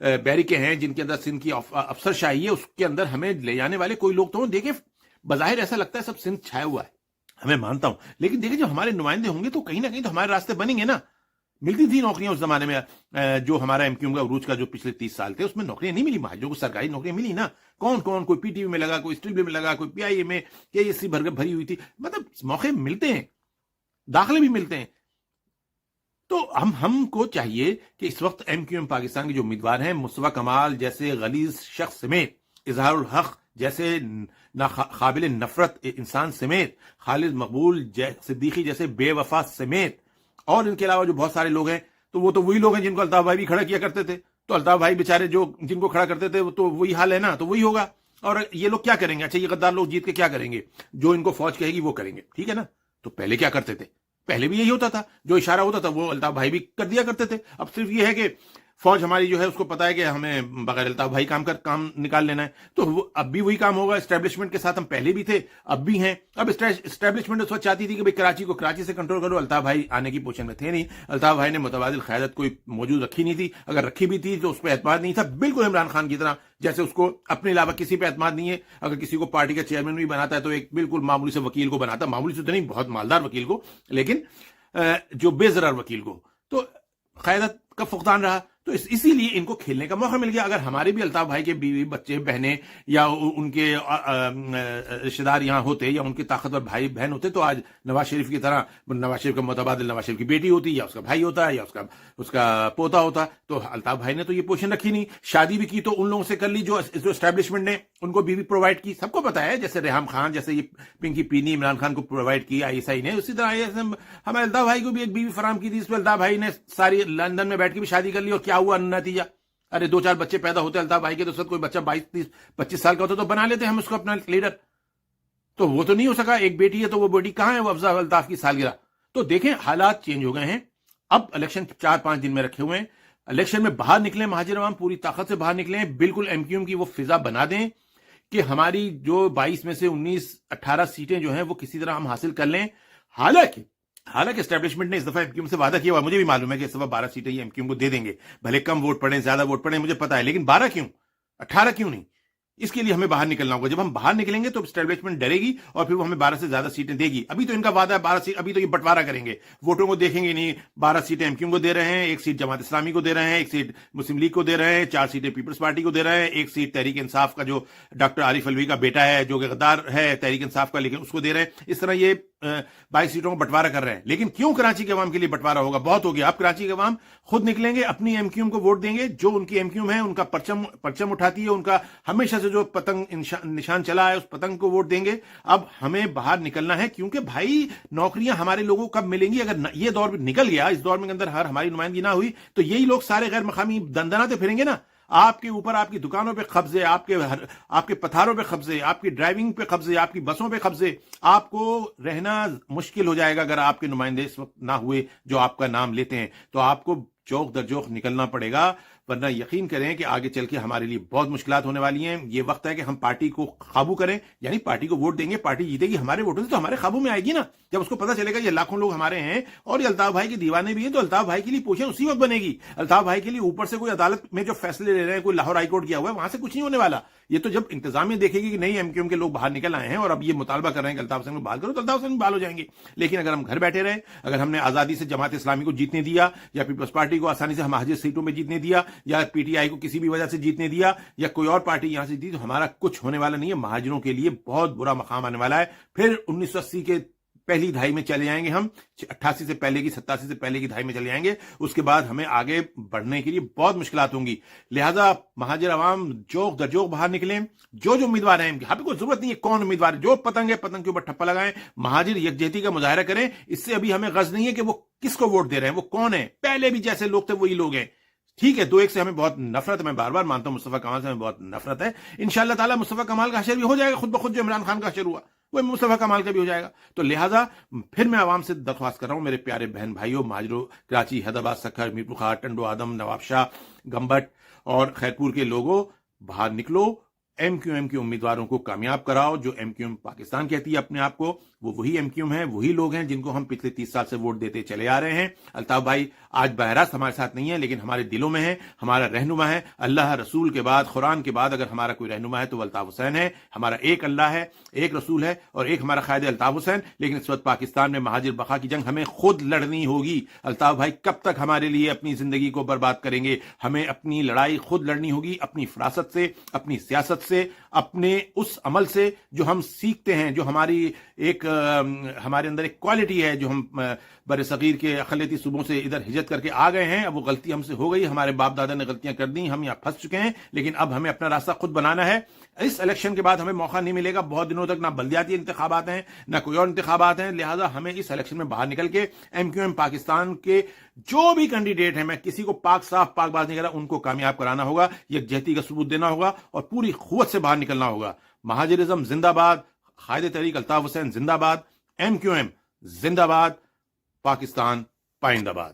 بیریکیں ہیں جن کے اندر سندھ کی افسر شاہی ہے، اس کے اندر ہمیں لے جانے والے کوئی لوگ تو ہوں. دیکھیں بظاہر ایسا لگتا ہے سب سندھ چھایا ہوا ہے، ہمیں مانتا ہوں، لیکن دیکھیں جب ہمارے نمائندے ہوں گے تو کہیں نہ کہیں تو ہمارے راستے بنیں گے نا. ملتی تھی نوکریاں اس زمانے میں، جو ہمارا ایم کیو ایم کا عروج کا جو پچھلے 30 سال تھے اس میں نوکریاں نہیں ملی، مہاجروں کو سرکاری نوکریاں ملی نا. کون کوئی پی ٹی وی میں لگا، کوئی اسٹیل میں لگا، کوئی پی آئی اے میں KSC بھری ہوئی تھی. مطلب موقع ملتے ہیں، داخلے بھی ملتے ہیں. تو ہم کو چاہیے کہ اس وقت ایم کیو ایم پاکستان کے جو امیدوار ہیں، مصطفیٰ کمال جیسے غلیظ شخص سمیت، اظہار الحق جیسے قابل نفرت انسان سمیت، خالد مقبول صدیقی جیسے بے وفا سمیت، اور ان کے علاوہ جو بہت سارے لوگ ہیں، تو وہ تو وہی لوگ ہیں جن کو الطاف بھائی بھی کھڑا کیا کرتے تھے. تو الطاف بھائی بیچارے جن کو کھڑا کرتے تھے تو وہی حال ہے نا، تو وہی ہوگا. اور یہ لوگ کیا کریں گے؟ اچھا یہ غدار لوگ جیت کے کیا کریں گے؟ جو ان کو فوج کہے گی وہ کریں گے، ٹھیک ہے نا. تو پہلے کیا کرتے تھے؟ پہلے بھی یہی ہوتا تھا، جو اشارہ ہوتا تھا وہ الطاف بھائی بھی کر دیا کرتے تھے. اب صرف یہ ہے کہ فوج ہماری جو ہے اس کو پتا ہے کہ ہمیں بغیر الطاف بھائی کام نکال لینا ہے، تو اب بھی وہی کام ہوگا. اسٹیبلشمنٹ کے ساتھ ہم پہلے بھی تھے، اب بھی ہیں. اب اسٹیبلشمنٹ اس وقت چاہتی تھی کہ کراچی کو کراچی سے کنٹرول کرو، الطاف بھائی آنے کی پوزیشن میں تھے نہیں. الطاف بھائی نے متبادل قیادت کوئی موجود رکھی نہیں تھی، اگر رکھی بھی تھی تو اس پہ اعتماد نہیں تھا، بالکل عمران خان کی طرح جیسے اس کو اپنے علاوہ کسی پہ اعتماد نہیں ہے. اگر کسی کو پارٹی کا چیئرمین بھی بناتا ہے تو ایک بالکل معمولی سے وکیل کو بناتا، معمولی سے تو نہیں، بہت مالدار وکیل کو، لیکن جو بے ضرر وکیل کو. تو قیادت کا فقدان رہا، تو اسی لیے ان کو کھیلنے کا موقع مل گیا. اگر ہمارے بھی الطاف بھائی کے بیوی بچے بہنیں یا ان کے رشتہ دار یہاں ہوتے یا ان کے طاقتور بھائی بہن ہوتے تو آج نواز شریف کی طرح، نواز شریف کا متبادل نواز شریف کی بیٹی ہوتی یا اس کا بھائی ہوتا یا اس کا پوتا ہوتا. تو الطاف بھائی نے تو یہ پوزیشن رکھی نہیں. شادی بھی کی تو ان لوگوں سے کر لی جو اسٹیبلشمنٹ نے ان کو بیوی پرووائڈ کی. سب کو پتا ہے، جیسے ریحام خان، جیسے یہ پنکی پینی عمران خان کو پرووائڈ کی ISI نے، اسی طرح ہمارے الطاف بھائی کو بھی ایک بیوی فراہم کی تھی. اس پہ الطاف بھائی نے ساری لندن میں بیٹھ کے بھی شادی کر لی، اور کیا ہوا نتیجہ؟ ارے 2-4 بچے پیدا ہوتے الطاف بھائی کے، تو کوئی بچہ 22-25 سال کا ہوتا تو بنا لیتے ہم اس کو اپنا لیڈر. تو وہ تو نہیں ہو سکا. ایک بیٹی ہے تو وہ بیٹی کہاں ہے؟ وہ افضل الطاف کی سالگرہ. تو دیکھیں حالات چینج ہو گئے ہیں. اب الیکشن 4-5 دن میں رکھے ہوئے ہیں. الیکشن میں باہر نکلیں، مہاجر عوام پوری طاقت سے باہر نکلیں، بالکل ایم کیو ایم کی وہ فضا بنا دیں کہ ہماری جو 22 میں سے 19-18 سیٹیں جو ہیں وہ کسی طرح ہم حاصل کر لیں. حالانکہ اسٹیبلشمنٹ نے اس دفعہ ایم کیو ایم سے وعدہ کیا ہوا، مجھے بھی معلوم ہے کہ اس دفعہ 12 سیٹیں یہ ایم کیو ایم کو دے دیں گے، بھلے کم ووٹ پڑیں زیادہ ووٹ پڑیں، مجھے پتا ہے، لیکن 12 کیوں؟ 18 کیوں نہیں؟ اس کے لیے ہمیں باہر نکلنا ہوگا. جب ہم باہر نکلیں گے تو اسٹیبلشمنٹ ڈرے گی اور پھر وہ ہمیں 12 سے زیادہ سیٹیں دے گی. ابھی تو ان کا وعدہ ہے 12 سیٹ، ابھی تو یہ بٹوارا کریں گے، ووٹوں کو دیکھیں گے نہیں. 12 سیٹیں ایم کیو ایم کو دے رہے ہیں، 1 سیٹ جماعت اسلامی کو دے رہے ہیں، 1 سیٹ مسلم لیگ کو دے رہے ہیں، 4 سیٹیں پیپلز پارٹی کو دے رہے ہیں، 1 سیٹ تحریک انصاف کا جو ڈاکٹر عارف الوی کا بیٹا ہے جو کہ غدار ہے تحریک انصاف کا، لیکن اس کو دے رہے ہیں. اس طرح یہ 22 سیٹوں کو بٹوارا کر رہے ہیں. لیکن کیوں کراچی کے عوام کے لیے بٹوارا ہوگا؟ بہت ہو گیا. اب کراچی کے عوام خود نکلیں گے، اپنی ایم کیو ایم کو ووٹ دیں گے. جو ان کی ایم کیو ایم ہے، ان کا پرچم اٹھاتی ہے، ان کا ہمیشہ سے جو پتنگ نشان چلا ہے اس پتنگ کو ووٹ دیں گے. اب ہمیں باہر نکلنا ہے، کیونکہ بھائی نوکریاں ہمارے لوگوں کب ملیں گی؟ اگر یہ دور نکل گیا، اس دور میں اندر ہماری نمائندگی نہ ہوئی تو یہی لوگ سارے غیر مقامی دندناتے پھریں گے نا. آپ کے اوپر، آپ کی دکانوں پہ قبضے، آپ کے پتھاروں پہ قبضے، آپ کی ڈرائیونگ پہ قبضے، آپ کی بسوں پہ قبضے. آپ کو رہنا مشکل ہو جائے گا اگر آپ کے نمائندے اس وقت نہ ہوئے جو آپ کا نام لیتے ہیں. تو آپ کو چوک در چوک نکلنا پڑے گا، ورنہ یقین کریں کہ آگے چل کے ہمارے لیے بہت مشکلات ہونے والی ہیں. یہ وقت ہے کہ ہم پارٹی کو قابو کریں، یعنی پارٹی کو ووٹ دیں گے، پارٹی جیتے گی ہمارے ووٹوں سے تو ہمارے قابو میں آئے گی نا. جب اس کو پتا چلے گا یہ لاکھوں لوگ ہمارے ہیں اور یہ الطاف بھائی کے دیوانے بھی ہیں، تو الطاف بھائی کے لیے پوچھیں اسی وقت بنے گی. الطاف بھائی کے لیے اوپر سے کوئی عدالت میں جو فیصلے لے رہے ہیں، کوئی لاہور ہائی کورٹ کیا ہوا ہے، وہاں سے کچھ نہیں ہونے والا. یہ تو جب انتظامیہ دیکھے گی کہ نہیں ایم کیو ایم کے لوگ باہر نکل آئے ہیں اور اب یہ مطالبہ کر رہے ہیں کہ الطاف حسین کو بحال کرو، تو الطاف حسین بحال ہو جائیں گے. لیکن اگر ہم گھر بیٹھے رہے، اگر ہم نے آزادی سے جماعت اسلامی کو جیتنے دیا یا پیپلز پارٹی کو آسانی سے مہاجر سیٹوں میں جیتنے دیا یا PTI کو کسی بھی وجہ سے جیتنے دیا یا کوئی اور پارٹی یہاں سے جیتی، تو ہمارا کچھ ہونے والا نہیں ہے. مہاجروں کے لیے بہت برا مقام آنے والا ہے. پھر 1980 کے پہلی دہائی میں چلے جائیں گے ہم، 88 سے پہلے کی 87 سے پہلے کی دہائی میں چلے جائیں گے. اس کے بعد ہمیں آگے بڑھنے کے لیے بہت مشکلات ہوں گی. لہذا مہاجر عوام جوک در جوک باہر نکلیں. جو امیدوار ہیں، یہاں پہ کوئی ضرورت نہیں ہے کون امیدوار ہے، جو پتنگ ہے پتنگ کے اوپر ٹھپا لگائیں. مہاجر یکجہتی کا مظاہرہ کریں. اس سے ابھی ہمیں غرض نہیں ہے کہ وہ کس کو ووٹ دے رہے ہیں، وہ کون ہے. پہلے بھی جیسے لوگ تھے وہی لوگ ہیں. ٹھیک ہے، 2-1 سے ہمیں بہت نفرت ہے، میں بار بار مانتا ہوں مصطفیٰ کمال سے ہمیں بہت نفرت ہے. انشاءاللہ تعالیٰ مصطفیٰ کمال کا حشر بھی ہو جائے گا خود بخود، جو عمران خان کا حشر ہوا وہ مصطفیٰ کمال کا بھی ہو جائے گا. تو لہٰذا پھر میں عوام سے درخواست کر رہا ہوں، میرے پیارے بہن بھائیوں، مہاجروں، کراچی، حیدرآباد، سکھر، میر پور خاص، ٹنڈو آدم، نواب شاہ، گمبٹ اور خیرپور کے لوگوں، باہر نکلو. MQM کے امیدواروں کو کامیاب کراؤ. جو MQM پاکستان کہتی ہے اپنے آپ کو, وہ وہی MQM ہیں, وہی لوگ ہیں جن کو ہم پچھلے 30 سال سے ووٹ دیتے چلے آ رہے ہیں. الطاف بھائی آج براہ راست ہمارے ساتھ نہیں ہے, لیکن ہمارے دلوں میں ہے, ہمارا رہنما ہے. اللہ رسول کے بعد, قرآن کے بعد اگر ہمارا کوئی رہنما ہے تو وہ الطاف حسین ہے. ہمارا ایک اللہ ہے, ایک رسول ہے, اور ایک ہمارا قائد الطاف حسین. لیکن اس وقت پاکستان میں مہاجر بقا کی جنگ ہمیں خود لڑنی ہوگی. الطاف بھائی کب تک ہمارے لیے اپنی زندگی کو برباد کریں گے؟ ہمیں اپنی لڑائی خود لڑنی ہوگی, اپنی فراست سے, اپنی سیاست سے, اپنے اس عمل سے جو ہم سیکھتے ہیں, جو ہماری ایک ہمارے اندر ایک کوالٹی ہے, جو ہم بر صغیر کے اقلیتی صوبوں سے ادھر ہجرت کر کے آ گئے ہیں. اب وہ غلطی ہم سے ہو گئی, ہمارے باپ دادا نے غلطیاں کر دی, ہم یہاں پھنس چکے ہیں, لیکن اب ہمیں اپنا راستہ خود بنانا ہے. اس الیکشن کے بعد ہمیں موقع نہیں ملے گا بہت دنوں تک, نہ بلدیاتی انتخابات ہیں, نہ کوئی اور انتخابات ہیں. لہٰذا ہمیں اس الیکشن میں باہر نکل کے MQM پاکستان کے جو بھی کینڈیڈیٹ ہیں, میں کسی کو پاک صاف پاک باز نہیں کر رہا, ان کو کامیاب کرانا ہوگا, یکجہتی کا ثبوت دینا ہوگا, اور پوری قوت سے باہر نکلنا ہوگا. مہاجرزم زندہ باد, قائد تحریک الطاف حسین زندہ باد, MQM زندہ باد, پاکستان پائندہ باد.